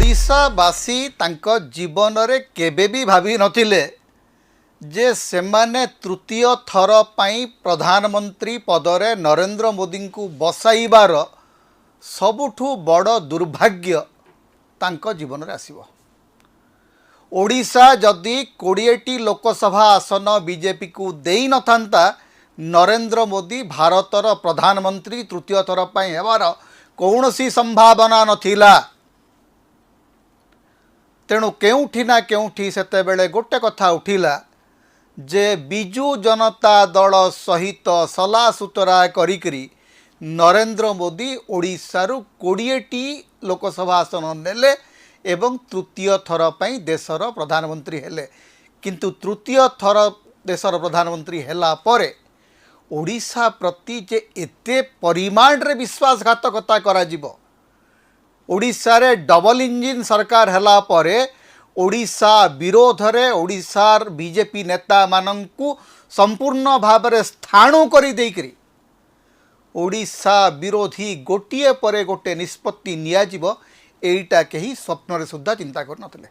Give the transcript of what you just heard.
ओडिशावासी तांको जीवन रे केबे भी भाभी नथिले जे सेमाने तृतीय थर पाई प्रधानमंत्री पदरे नरेंद्र मोदी को बसाइबार सबुठु बड़ दुर्भाग्य तांको जीवन रे आसीबो। ओडिशा जदि 20टी लोकसभा आसन बीजेपी को देई नथांता नरेंद्र मोदी भारतर प्रधानमंत्री तृतीय थर पाई हेबार कौनसी संभावना नथिला। तेणु केउठी ना केउठी सेतेबेले गोटे कथा उठिला जे बिजु जनता दल सहित सला सुतरा करिकरी नरेंद्र मोदी ओडिशारु 20टी लोकसभा आसन नेले एवं तृतीय थर पाई देशर प्रधानमंत्री हेले। किंतु तृतीय थर देशर प्रधानमंत्री हेला परे ओडिशा प्रति जे एते परिमाण रे विश्वासघातकता करा जिवो। ओडिशा रे डबल इंजिन सरकार हेला परे ओडिशा विरोध रे ओडिशार बीजेपी नेता मानंकु संपूर्ण भाव में स्थाणु करी देकरी ओडिशा विरोधी गोटिए परे गोटे निष्पत्ति निया जिवो एटा केही स्वप्न रे सुद्धा चिंता कर नथिले।